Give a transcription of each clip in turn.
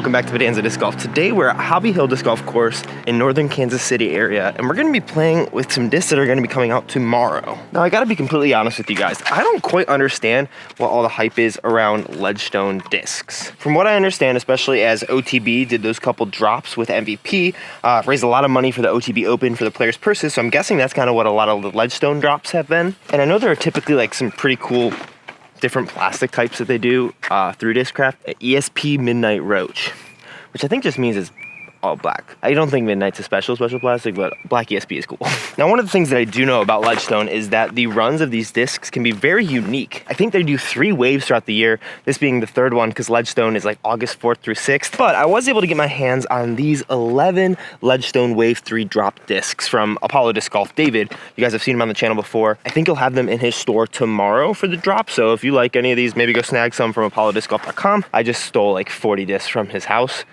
Welcome back to Bonanza Disc Golf. Today we're at Hobby Hill Disc Golf Course in northern Kansas City area, and we're going to be playing with some discs that are going to be coming out tomorrow. Now I got to be completely honest with you guys, I don't quite understand what all the hype is around Ledgestone discs. From what I understand, especially as OTB did those couple drops with MVP, raised a lot of money for the OTB Open for the players' purses, so I'm guessing that's kind of what a lot of the Ledgestone drops have been. And I know there are typically like some pretty cool different plastic types that they do through Discraft. ESP Midnight Roach, which I think just means it's all black. I don't think Midnight's a special plastic, but black ESP is cool. Now, one of the things that I do know about Ledgestone is that the runs of these discs can be very unique. I think they do 3 waves throughout the year, this being the 3rd one because Ledgestone is like August 4th through 6th. But I was able to get my hands on these 11 Ledgestone Wave 3 drop discs from Apollo Disc Golf David. You guys have seen him on the channel before. I think he'll have them in his store tomorrow for the drop. So if you like any of these, maybe go snag some from apollodiscgolf.com. I just stole like 40 discs from his house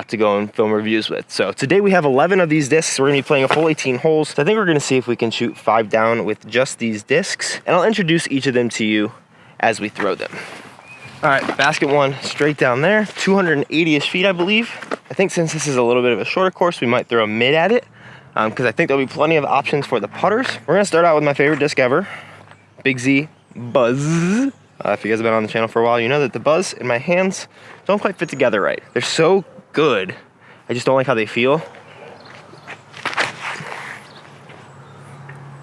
to go and film reviews with. So today we have 11 of these discs. We're gonna be playing a full 18 holes. So I think we're gonna see if we can shoot 5 down with just these discs, and I'll introduce each of them to you as we throw them. All right, basket 1 straight down there, 280-ish feet, I believe. I think since this is a little bit of a shorter course, we might throw a mid at it because I think there'll be plenty of options for the putters. We're gonna start out with my favorite disc ever, Big Z Buzz. If you guys have been on the channel for a while, you know that the buzz in my hands don't quite fit together right. They're so good, I just don't like how they feel.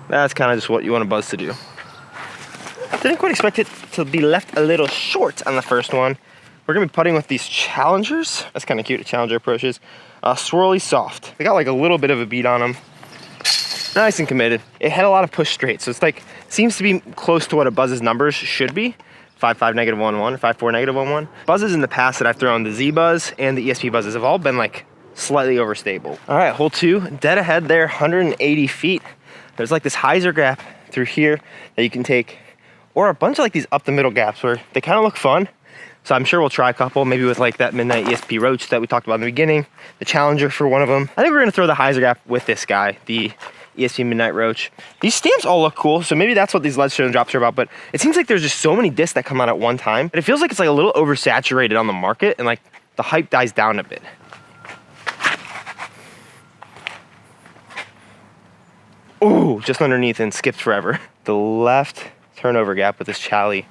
That's kind of just what you want a buzz to do. Didn't quite expect it to be left a little short on the first one. We're gonna be putting with these Challengers. That's kind of cute, Challenger approaches. Swirly soft. They got like a little bit of a beat on them. Nice and committed. It had a lot of push straight, so it's like, seems to be close to what a buzz's numbers should be. 5.5 -1.1 or 5.4 -1.1. Buzzes in the past that I've thrown, the Z Buzz and the ESP buzzes, have all been like slightly overstable. All right, hole 2, dead ahead there, 180 feet. There's like this hyzer gap through here that you can take, or a bunch of like these up the middle gaps where they kind of look fun. So I'm sure we'll try a couple, maybe with like that Midnight ESP Roach that we talked about in the beginning, the Challenger for one of them. I think we're gonna throw the hyzer gap with this guy, the ESP Midnight Roach. These stamps all look cool, so maybe that's what these Ledgestone drops are about, but it seems like there's just so many discs that come out at one time, and it feels like it's like a little oversaturated on the market, and like the hype dies down a bit. Ooh, just underneath and skipped forever. The left turnover gap with this Chally.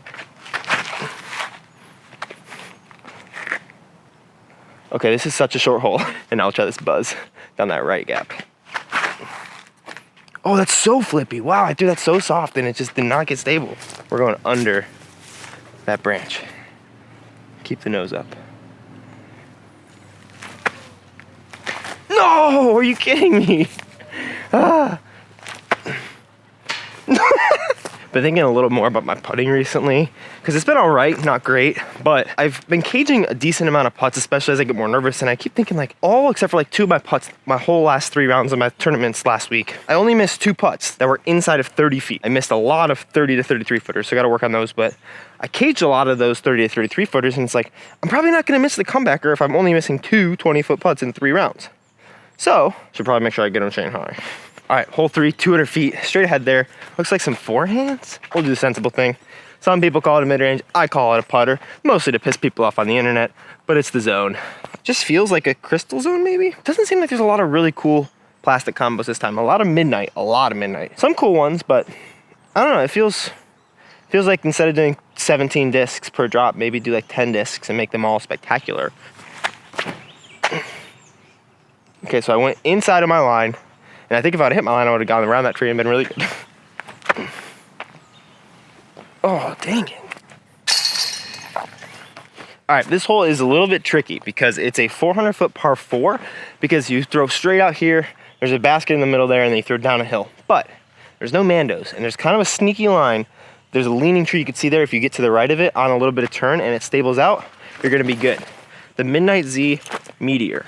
Okay, this is such a short hole, and now I'll try this buzz down that right gap. Oh, that's so flippy. Wow, I threw that so soft and it just did not get stable. We're going under that branch. Keep the nose up. No, are you kidding me? Ah. Been thinking a little more about my putting recently because it's been all right, not great, but I've been caging a decent amount of putts, especially as I get more nervous, and I keep thinking like all except for like 2 of my putts, my whole last 3 rounds of my tournaments last week, I only missed 2 putts that were inside of 30 feet. I missed a lot of 30 to 33 footers, so I got to work on those, but I caged a lot of those 30 to 33 footers, and it's like, I'm probably not going to miss the comebacker if I'm only missing 2 20-foot putts in 3 rounds. So, should probably make sure I get them Shanghai. All right, hole 3, 200 feet, straight ahead there. Looks like some forehands. We'll do the sensible thing. Some people call it a mid-range, I call it a putter, mostly to piss people off on the internet, but it's the zone. Just feels like a crystal zone, maybe? Doesn't seem like there's a lot of really cool plastic combos this time. A lot of midnight. Some cool ones, but I don't know, it feels like instead of doing 17 discs per drop, maybe do like 10 discs and make them all spectacular. Okay, so I went inside of my line, and I think if I'd hit my line, I would have gone around that tree and been really good. Oh, dang it. All right, this hole is a little bit tricky because it's a 400-foot par 4 because you throw straight out here, there's a basket in the middle there, and then you throw down a hill. But there's no Mandos, and there's kind of a sneaky line. There's a leaning tree you can see there. If you get to the right of it on a little bit of turn and it stables out, you're gonna be good. The Midnight Z Meteor.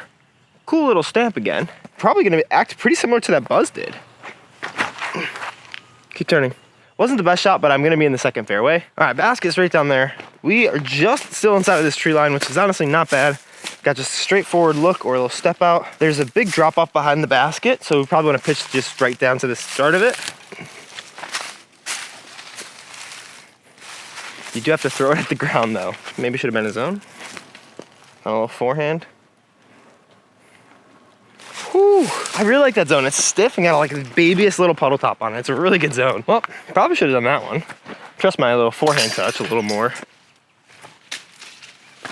Cool little stamp again. Probably gonna act pretty similar to that Buzz did. Keep turning. Wasn't the best shot, but I'm gonna be in the second fairway. All right, basket's right down there. We are just still inside of this tree line, which is honestly not bad. Got just a straightforward look or a little step out. There's a big drop off behind the basket, so we probably wanna pitch just right down to the start of it. You do have to throw it at the ground though. Maybe should have been a zone. On a little forehand. I really like that zone. It's stiff and got like the babyest little puddle top on it. It's a really good zone. Well, probably should have done that one. Trust my little forehand touch a little more.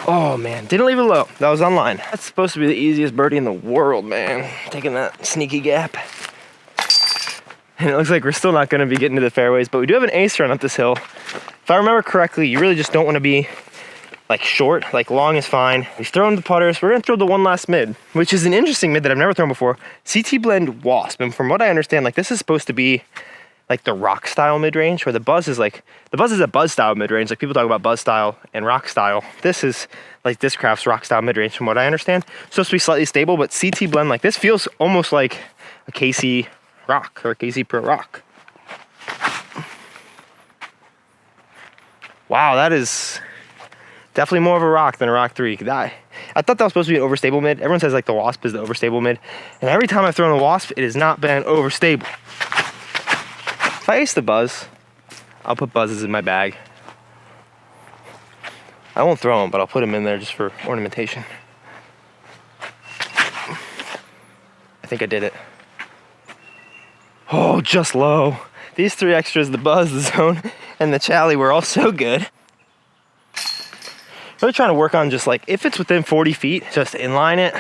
Oh man, didn't leave it low. That was on line. That's supposed to be the easiest birdie in the world, man. Taking that sneaky gap. And it looks like we're still not gonna be getting to the fairways, but we do have an ace run up this hill. If I remember correctly, you really just don't wanna be like short, like long is fine. We've thrown the putters. We're gonna throw the one last mid, which is an interesting mid that I've never thrown before. CT Blend Wasp, and from what I understand, like this is supposed to be like the rock style mid-range, where the buzz is a buzz style mid-range. Like people talk about buzz style and rock style. This is like Discraft's rock style mid-range from what I understand. It's supposed to be slightly stable, but CT Blend like this feels almost like a KC rock or a KC Pro rock. Wow, that is definitely more of a rock than a rock 3. I thought that was supposed to be an overstable mid. Everyone says like the Wasp is the overstable mid. And every time I've thrown a Wasp, it has not been overstable. If I ace the buzz, I'll put buzzes in my bag. I won't throw them, but I'll put them in there just for ornamentation. I think I did it. Oh, just low. These 3 extras, the buzz, the zone, and the chally were all so good. Really trying to work on just like, if it's within 40 feet, just inline it.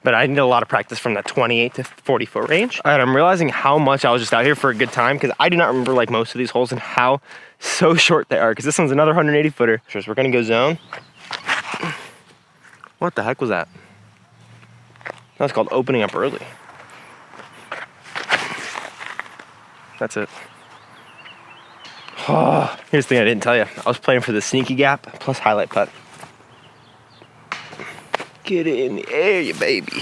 But I need a lot of practice from that 28 to 40 foot range. All right, I'm realizing how much I was just out here for a good time because I do not remember like most of these holes and how so short they are, because this one's another 180 footer. So we're gonna go zone. What the heck was that? That's called opening up early. That's it. Oh, here's the thing I didn't tell you. I was playing for the sneaky gap plus highlight putt. Get it in the air, you baby.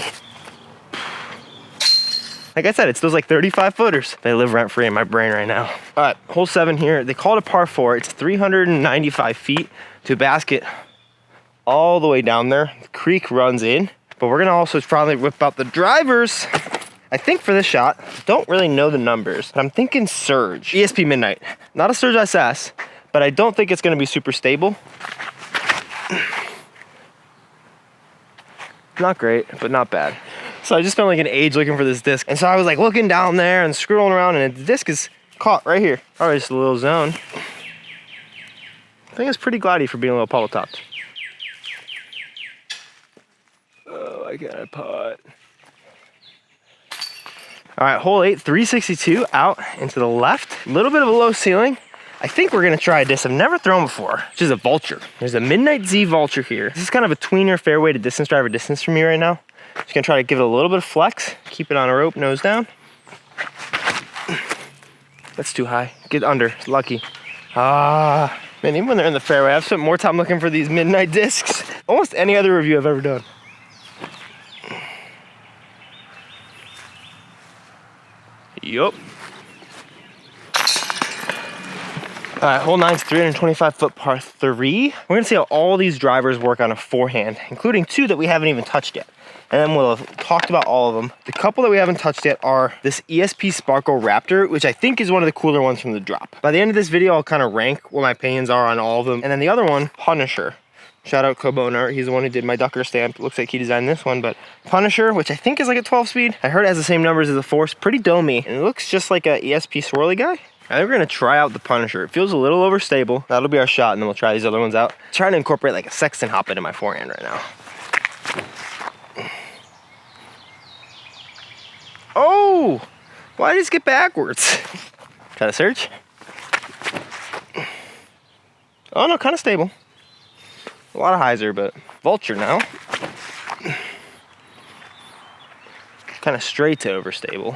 Like I said, it's those like 35 footers. They live rent free in my brain right now. All right, hole 7 here. They call it a par 4. It's 395 feet to basket all the way down there. The creek runs in, but we're gonna also probably whip out the drivers. I think for this shot, don't really know the numbers, but I'm thinking Surge. ESP Midnight. Not a Surge SS, but I don't think it's gonna be super stable. Not great, but not bad. So I just spent like an age looking for this disc. And so I was like looking down there and scrolling around, and the disc is caught right here. All right, just a little zone. I think it's pretty glidey for being a little puddle topped. Oh, I got a putt. All right, hole 8, 362 out into the left. A little bit of a low ceiling. I think we're gonna try a disc I've never thrown before, which is a vulture. There's a Midnight Z vulture here. This is kind of a tweener fairway to distance driver distance for me right now. Just gonna try to give it a little bit of flex, keep it on a rope, nose down. That's too high. Get under, it's lucky. Ah, man, even when they're in the fairway, I've spent more time looking for these Midnight discs. Almost any other review I've ever done. Yup. All right, hole 9's 325 foot par 3. We're gonna see how all these drivers work on a forehand, including 2 that we haven't even touched yet. And then we'll have talked about all of them. The couple that we haven't touched yet are this ESP Sparkle Raptor, which I think is one of the cooler ones from the drop. By the end of this video, I'll kind of rank what my opinions are on all of them. And then the other one, Punisher. Shout out Koboner, he's the one who did my Ducker stamp. Looks like he designed this one, but Punisher, which I think is like a 12 speed. I heard it has the same numbers as the Force, pretty domey. And it looks just like a ESP swirly guy. I think we're gonna try out the Punisher. It feels a little overstable. That'll be our shot, and then we'll try these other ones out. I'm trying to incorporate like a Sexton hop into my forehand right now. Oh, why did it get backwards? Try to search. Oh no, kind of stable. A lot of hyzer, but vulture now. Kind of straight to overstable.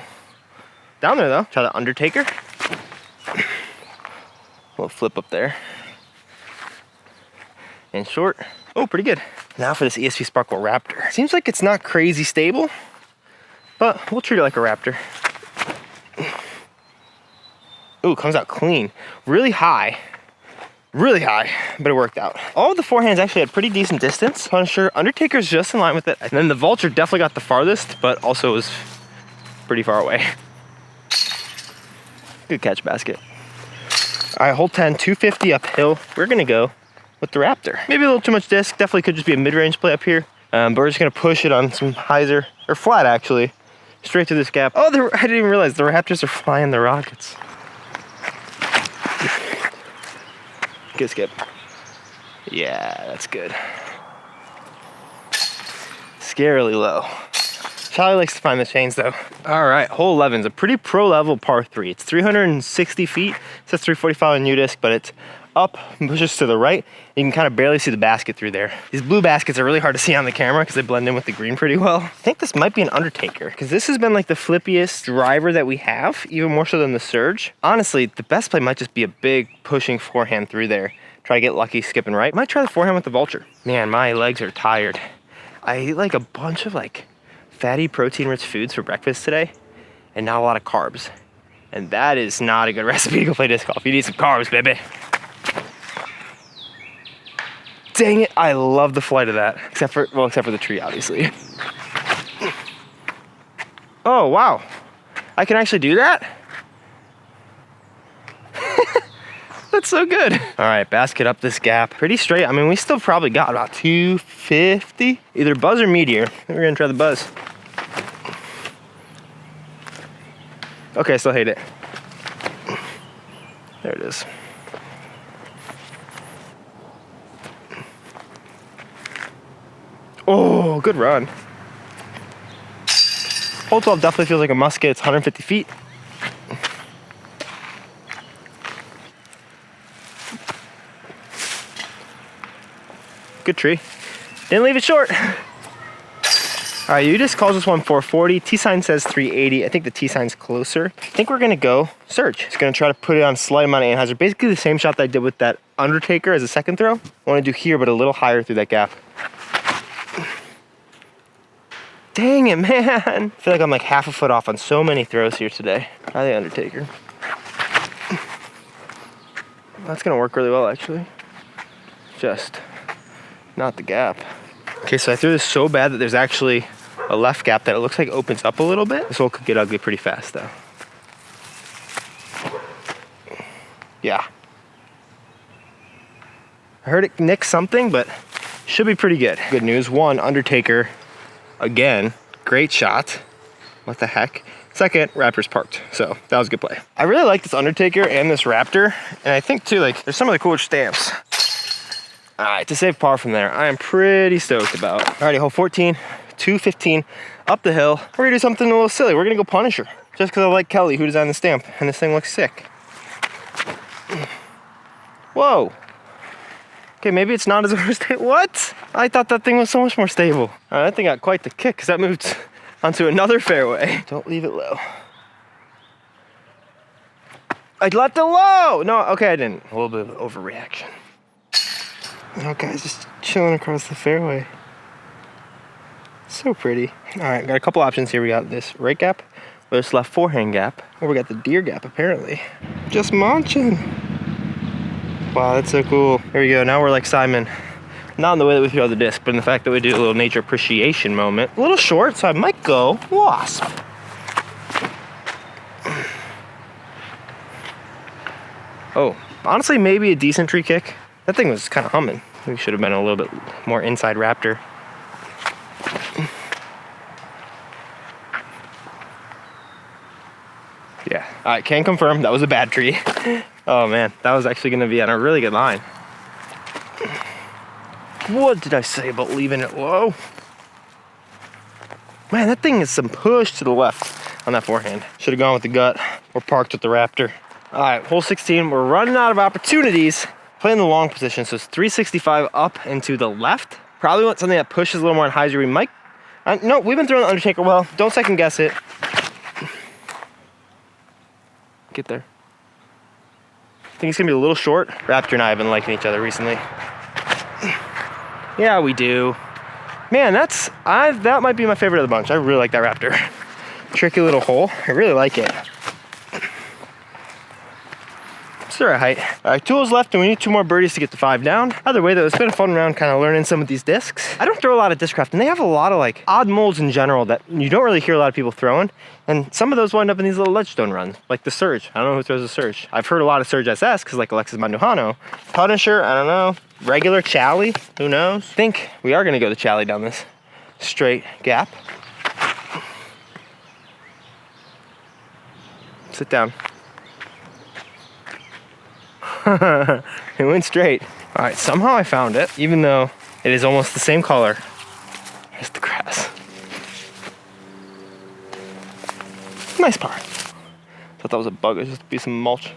Down there though, try the Undertaker. Little flip up there. And short. Oh, pretty good. Now for this ESP Sparkle Raptor. Seems like it's not crazy stable, but we'll treat it like a Raptor. Ooh, comes out clean. Really high, but it worked out. All of the forehands actually had pretty decent distance. Punisher, Undertaker's just in line with it. And then the Vulture definitely got the farthest, but also was pretty far away. Good catch basket. All right, hole 10, 250 uphill. We're gonna go with the Raptor. Maybe a little too much disc. Definitely could just be a mid-range play up here. But we're just gonna push it on some hyzer, or flat actually, straight through this gap. Oh, I didn't even realize the Raptors are flying the rockets. Good skip. Yeah, that's good. Scarily low. Charlie likes to find the chains though. All right, hole 11 is a pretty pro level par 3. It's 360 feet. It says 345 on U-disc, but it's up and pushes to the right. You can kind of barely see the basket through there. These blue baskets are really hard to see on the camera because they blend in with the green pretty well. I think this might be an Undertaker because this has been like the flippiest driver that we have, even more so than the Surge. Honestly, the best play might just be a big pushing forehand through there. Try to get lucky skipping right. Might try the forehand with the Vulture. Man, my legs are tired. I ate like a bunch of like fatty protein-rich foods for breakfast today and not a lot of carbs. And that is not a good recipe to go play disc golf. You need some carbs, baby. Dang it, I love the flight of that. Except for the tree, obviously. Oh, wow. I can actually do that? That's so good. All right, basket up this gap. Pretty straight. I mean, we still probably got about 250. Either buzz or meteor. We're gonna try the buzz. Okay, I still hate it. There it is. Oh, good run. Hole 12 definitely feels like a musket. It's 150 feet. Good tree. Didn't leave it short. All right, U-disc calls this one 440. T-sign says 380. I think the T-sign's closer. I think we're gonna go Surge. Just gonna try to put it on a slight amount of anhyzer. Basically the same shot that I did with that Undertaker as a second throw. I wanna do here, but a little higher through that gap. Dang it, man. I feel like I'm like half a foot off on so many throws here today. Try the Undertaker. That's gonna work really well, actually. Just not the gap. Okay, so I threw this so bad that there's actually a left gap that it looks like opens up a little bit. This hole could get ugly pretty fast though. Yeah. I heard it nick something, but should be pretty good. Good news, one, Undertaker, again, great shot. What the heck? Second, Raptors parked, so that was a good play. I really like this Undertaker and this Raptor, and I think too, like, there's some of the cooler stamps. All right, to save par from there, I am pretty stoked about. Alrighty, hole 14, 215, up the hill. We're gonna do something a little silly. We're gonna go Punisher, just because I like Kelly, who designed the stamp, and this thing looks sick. Whoa. Okay, maybe it's not as overstable. What? I thought that thing was so much more stable. All right, that thing got quite the kick, because that moved onto another fairway. Don't leave it low. I left it low! No, okay, I didn't. A little bit of overreaction. Oh, guys, just chilling across the fairway. So pretty. All right, got a couple options here. We got this right gap, or this left forehand gap, or we got the deer gap, apparently. Just munching. Wow, that's so cool. Here we go, now we're like Simon. Not in the way that we throw the disc, but in the fact that we do a little nature appreciation moment. A little short, so I might go Wasp. Oh, honestly, maybe a decent tree kick. That thing was kind of humming. We should have been a little bit more inside Raptor. Yeah, all right, can confirm that was a bad tree. Oh man, that was actually gonna be on a really good line. What did I say about leaving it low? Man, that thing is some push to the left on that forehand. Should have gone with the gut or parked with the Raptor. All right, hole 16, we're running out of opportunities. Playing the long position, so it's 365 up and to the left. Probably want something that pushes a little more on hyzer. We might, no, we've been throwing the Undertaker well. Don't second guess it. Get there. I think it's gonna be a little short. Raptor and I have been liking each other recently. Yeah, we do. Man, that might be my favorite of the bunch. I really like that Raptor. Tricky little hole, I really like it. It's the right height. All right, 2 holes left and we need 2 more birdies to get the 5 down. Either way though, it's been a fun round kind of learning some of these discs. I don't throw a lot of Discraft and they have a lot of like odd molds in general that you don't really hear a lot of people throwing. And some of those wind up in these little Ledgestone runs, like the Surge. I don't know who throws a Surge. I've heard a lot of Surge SS because like Alexis Manduhano. Punisher, I don't know. Regular Chally, who knows? I think we are gonna go the Chally down this straight gap. sit down. It went straight. All right, somehow I found it, even though it is almost the same color as the grass. Nice par. Thought that was a bug, it was just be some mulch.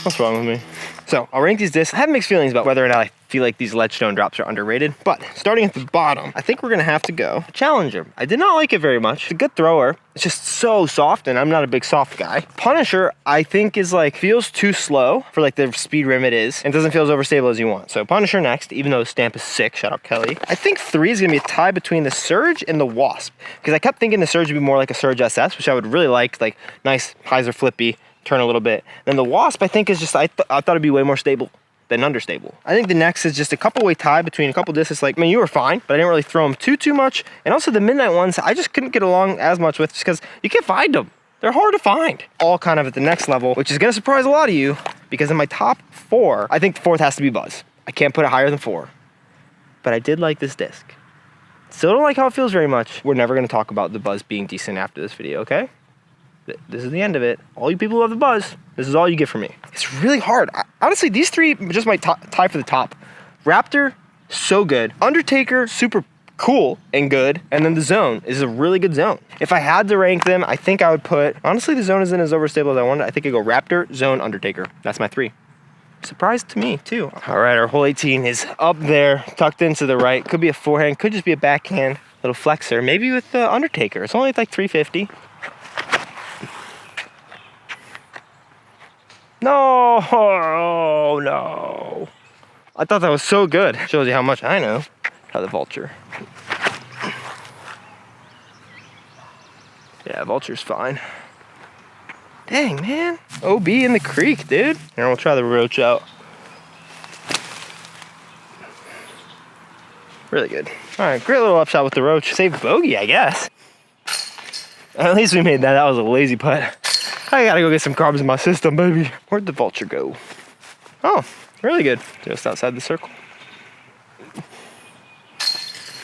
What's wrong with me? So I'll rank these discs. I have mixed feelings about whether or not I feel like these Ledgestone drops are underrated, but starting at the bottom, I think we're gonna have to go Challenger. I did not like it very much. It's a good thrower. It's just so soft, and I'm not a big soft guy. Punisher, I think is like, feels too slow for like the speed rim it is, and doesn't feel as overstable as you want. So Punisher next, even though the stamp is sick, shout out Kelly. I think 3 is gonna be a tie between the Surge and the Wasp, because I kept thinking the Surge would be more like a Surge SS, which I would really like nice hyzer flippy, turn a little bit. Then the Wasp, I think, is just, I thought it'd be way more stable than understable. I think the next is just a couple way tie between a couple discs. Like, I mean, you were fine, but I didn't really throw them too much. And also the Midnight ones, I just couldn't get along as much with, just because you can't find them. They're hard to find. All kind of at the next level, which is gonna surprise a lot of you, because in my top 4, I think the 4th has to be Buzz. I can't put it higher than 4. But I did like this disc. Still don't like how it feels very much. We're never gonna talk about the Buzz being decent after this video, okay? This is the end of it. All you people who love the Buzz, this is all you get from me. It's really hard. Honestly, these 3 just might tie for the top. Raptor, so good. Undertaker, super cool and good. And then the Zone is a really good zone. If I had to rank them, I think I would put, honestly, the Zone isn't as overstable as I wanted. I think I'd go Raptor, Zone, Undertaker. That's my 3. Surprise to me, too. All right, our hole 18 is up there, tucked into the right. Could be a forehand, could just be a backhand. Little flexor, maybe with the Undertaker. It's only like 350. No, oh, no. I thought that was so good. Shows you how much I know. How the Vulture. Yeah, Vulture's fine. Dang, man. OB in the creek, dude. Here, we'll try the Roach out. Really good. All right, great little upshot with the Roach. Save bogey, I guess. At least we made that. That was a lazy putt. I gotta go get some carbs in my system, baby. Where'd the Vulture go? Oh, really good. Just outside the circle.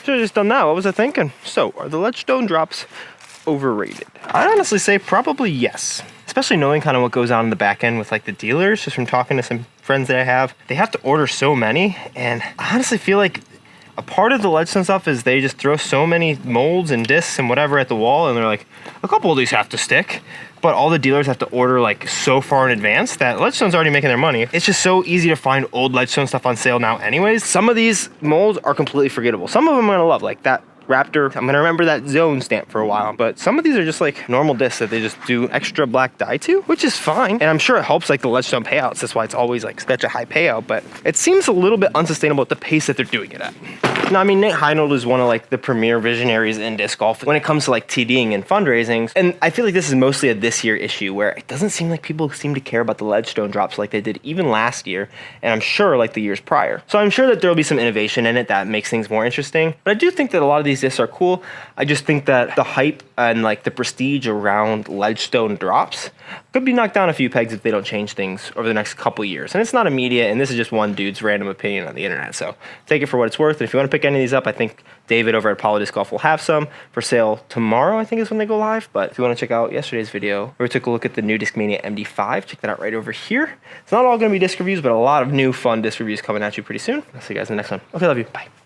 Should've just done that. What was I thinking? So, are the Ledgestone drops overrated? I'd honestly say probably yes. Especially knowing kind of what goes on in the back end with like the dealers, just from talking to some friends that I have. They have to order so many, and I honestly feel like a part of the Ledgestone stuff is they just throw so many molds and discs and whatever at the wall, and they're like, a couple of these have to stick. But all the dealers have to order like so far in advance that Ledgestone's already making their money. It's just so easy to find old Ledgestone stuff on sale now anyways. Some of these molds are completely forgettable. Some of them I'm gonna love, like that Raptor. I'm gonna remember that Zone stamp for a while, but some of these are just like normal discs that they just do extra black dye to, which is fine. And I'm sure it helps like the Ledgestone payouts. That's why it's always like such a high payout, but it seems a little bit unsustainable at the pace that they're doing it at. Now, I mean, Nate Heinold is one of like the premier visionaries in disc golf when it comes to like TDing and fundraisings. And I feel like this is mostly a this year issue where it doesn't seem like people seem to care about the Ledgestone drops like they did even last year. And I'm sure like the years prior. So I'm sure that there'll be some innovation in it that makes things more interesting. But I do think that a lot of these discs are cool. I just think that the hype and like the prestige around Ledgestone drops could be knocked down a few pegs if they don't change things over the next couple years. And it's not immediate, and this is just one dude's random opinion on the internet. So take it for what it's worth. And if you want to pick any of these up, I think David over at Apollo Disc Golf will have some for sale tomorrow, I think is when they go live. But if you want to check out yesterday's video where we took a look at the new Discmania MD5, check that out right over here. It's not all going to be disc reviews, but a lot of new fun disc reviews coming at you pretty soon. I'll see you guys in the next one. Okay, love you. Bye.